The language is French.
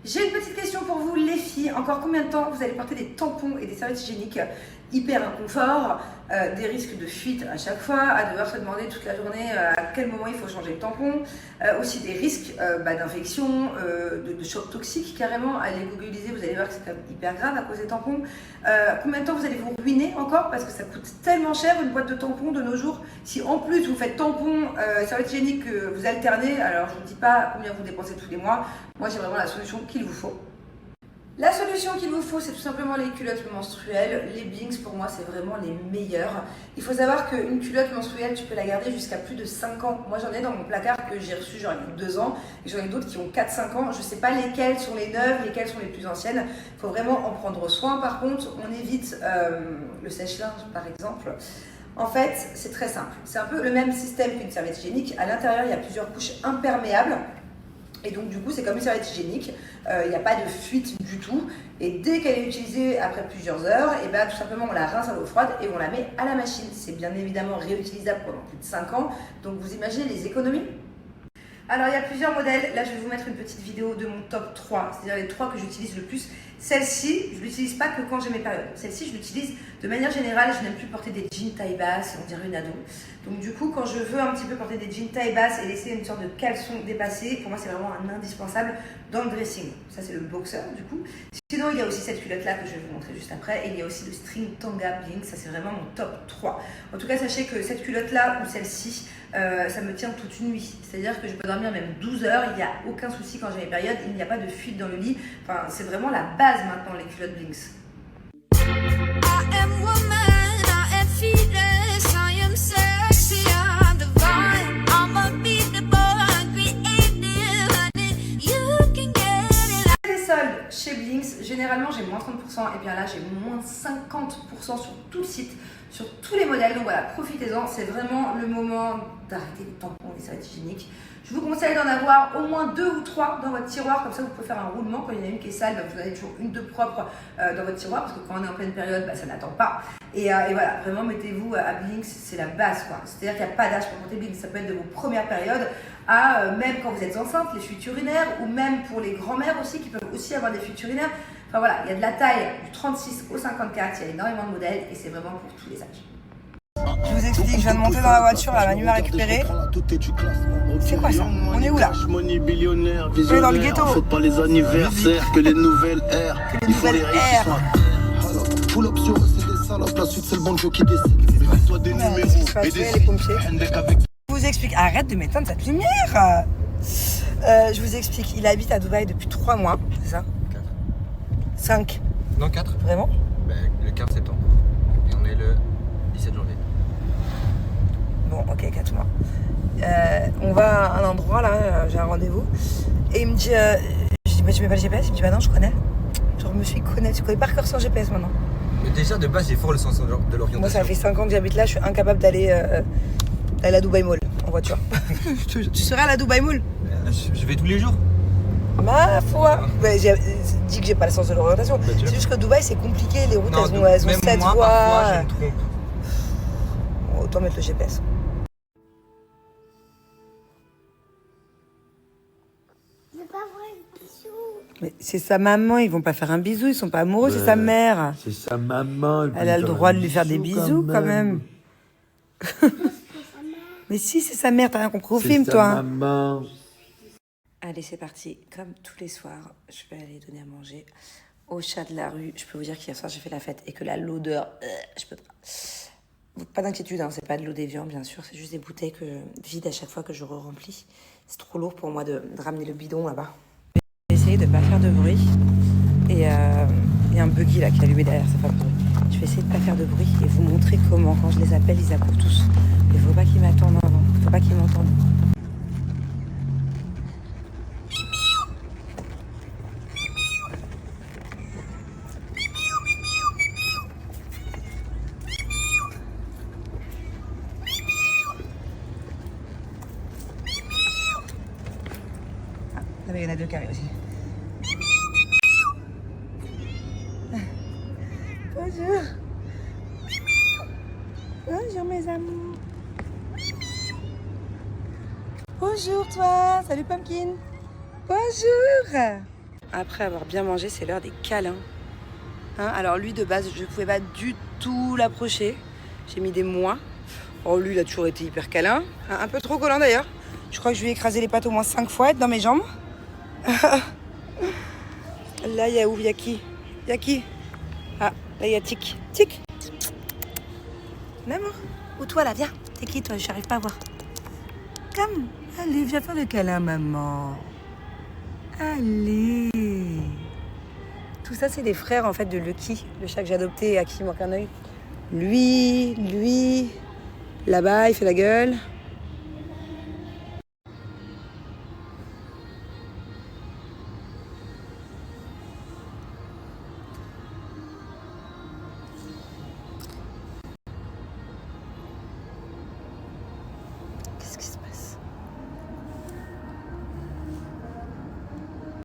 J'ai une petite question pour vous les filles. Encore combien de temps vous allez porter des tampons et des serviettes hygiéniques? Hyper inconfort, des risques de fuite à chaque fois, à devoir se demander toute la journée à quel moment il faut changer le tampon, aussi des risques d'infection, de choc toxique carrément. Allez googliser, vous allez voir que c'est quand même hyper grave à cause des tampons. Combien de temps vous allez vous ruiner encore parce que ça coûte tellement cher une boîte de tampons de nos jours. Si en plus vous faites tampons, serviettes hygiéniques, vous alternez, alors je ne dis pas combien vous dépensez tous les mois. Moi j'ai vraiment la solution qu'il vous faut. La solution qu'il vous faut, c'est tout simplement les culottes menstruelles. Les Blinks, pour moi, c'est vraiment les meilleurs. Il faut savoir qu'une culotte menstruelle, tu peux la garder jusqu'à plus de 5 ans. Moi, j'en ai dans mon placard que j'ai reçu genre il y a 2 ans. Et j'en ai d'autres qui ont 4-5 ans. Je ne sais pas lesquelles sont les neuves, lesquelles sont les plus anciennes. Il faut vraiment en prendre soin. Par contre, on évite le sèche-linge, par exemple. En fait, c'est très simple. C'est un peu le même système qu'une serviette hygiénique. À l'intérieur, il y a plusieurs couches imperméables. Et donc du coup c'est comme une serviette hygiénique, il n'y a pas de fuite du tout. Et dès qu'elle est utilisée après plusieurs heures, et tout simplement on la rince à l'eau froide et on la met à la machine. C'est bien évidemment réutilisable pendant plus de 5 ans, donc vous imaginez les économies. Alors il y a plusieurs modèles, là je vais vous mettre une petite vidéo de mon top 3, c'est-à-dire les 3 que j'utilise le plus. Celle-ci, je ne l'utilise pas que quand j'ai mes périodes. Celle-ci, je l'utilise de manière générale, je n'aime plus porter des jeans taille basse, on dirait une ado. Donc du coup, quand je veux un petit peu porter des jeans taille basse et laisser une sorte de caleçon dépassé, pour moi c'est vraiment un indispensable dans le dressing. Ça c'est le boxer du coup. Sinon, il y a aussi cette culotte-là que je vais vous montrer juste après. Et il y a aussi le string tanga Blink, ça c'est vraiment mon top 3. En tout cas, sachez que cette culotte-là ou celle-ci, ça me tient toute une nuit. C'est-à-dire que je peux dormir même 12 heures, il n'y a aucun souci quand j'ai mes périodes, il n'y a pas de fuite dans le lit. Enfin, c'est vraiment la base maintenant, les culottes Blinks. Chez Blinks, généralement j'ai moins 30% et bien là j'ai moins 50% sur tout le site, sur tous les modèles. Donc voilà, profitez-en, c'est vraiment le moment d'arrêter les tampons et les serviettes hygiéniques. Je vous conseille d'en avoir au moins 2 ou 3 dans votre tiroir, comme ça vous pouvez faire un roulement. Quand il y en a une qui est sale, vous en avez toujours une de propre dans votre tiroir, parce que quand on est en pleine période, ça n'attend pas. Et voilà, vraiment mettez-vous à Blinks, c'est la base quoi. C'est-à-dire qu'il n'y a pas d'âge pour porter Blinks, ça peut être de vos premières périodes à même quand vous êtes enceinte, les fuites urinaires, ou même pour les grands-mères aussi qui peuvent aussi avoir des fuites urinaires. Enfin voilà, il y a de la taille du 36 au 54, il y a énormément de modèles et c'est vraiment pour tous les âges. Je vous explique, je viens de monter dans la voiture, là, Manu m'a récupéré. C'est quoi ça? On est où là? On est dans le ghetto. Faut pas les anniversaires, que les nouvelles ères. Que les nouvelles ères. Full option, c'est des salopes, la suite c'est le bon Joe qui décide. Toi des numéros et des les pompiers. Je vous explique, arrête de m'éteindre cette lumière. Je vous explique, il habite à Dubaï depuis 3 mois, c'est ça? 5. Non, 4. Vraiment? Le 15 septembre. Et on est le 17 janvier. Bon, ok, 4 mois. On va à un endroit là, j'ai un rendez-vous. Et il me dit, je dis, tu mets pas le GPS? Il me dit, non, je connais. Genre, je me suis connecté, tu connais par cœur sans GPS maintenant. Mais déjà, de base, j'ai fort le sens de l'orientation. Moi, ça fait 5 ans que j'habite là, je suis incapable d'aller à la Dubaï Mall en voiture. Tu serais à la Dubaï Mall? Je vais tous les jours. Ma foi. J'ai dit que j'ai pas le sens de l'orientation. C'est juste que Dubaï, c'est compliqué, les routes, Non, elles ont 7 moi, voies. Parfois, je me trompe. Autant mettre le GPS. Mais c'est sa maman, ils vont pas faire un bisou, ils sont pas amoureux, c'est sa mère. C'est sa maman. Elle a le droit de lui faire des bisous quand même. Mais si, c'est sa mère, t'as rien compris au film, toi. Maman. Allez, c'est parti. Comme tous les soirs, je vais aller donner à manger au chat de la rue. Je peux vous dire qu'hier soir, j'ai fait la fête et que là, l'odeur, je peux pas. Pas d'inquiétude, hein, c'est pas de l'eau d'évian, bien sûr. C'est juste des bouteilles que je vide à chaque fois que je re-remplis. C'est trop lourd pour moi de ramener le bidon là-bas. Je vais essayer de pas faire de bruit. Et il y a un buggy là qui est allumé derrière, ça fait pas de bruit. Je vais essayer de pas faire de bruit et vous montrer comment, quand je les appelle, ils accourent tous. Il faut pas qu'ils m'attendent avant, il faut pas qu'ils m'entendent. Là, il y en a 2 carrés aussi. Bonjour. Bonjour mes amours. Bonjour toi. Salut Pumpkin. Bonjour. après avoir bien mangé, c'est l'heure des câlins. Hein, alors lui, de base, je ne pouvais pas du tout l'approcher. J'ai mis des mois. Oh, lui, il a toujours été hyper câlin. Hein, un peu trop collant d'ailleurs. Je crois que je lui ai écrasé les pattes au moins 5 fois, être dans mes jambes. Là, il y a où? Il y a qui? Il y a qui? Ah, là, il y a Tic. Tic. L'amour. Ou toi, là, viens. C'est qui, toi? Je n'arrive pas à voir. Comme. Allez, viens faire le câlin, maman. Allez. Tout ça, c'est des frères, en fait, de Lucky, le chat que j'ai adopté et à qui il manque un œil. Lui, là-bas, il fait la gueule.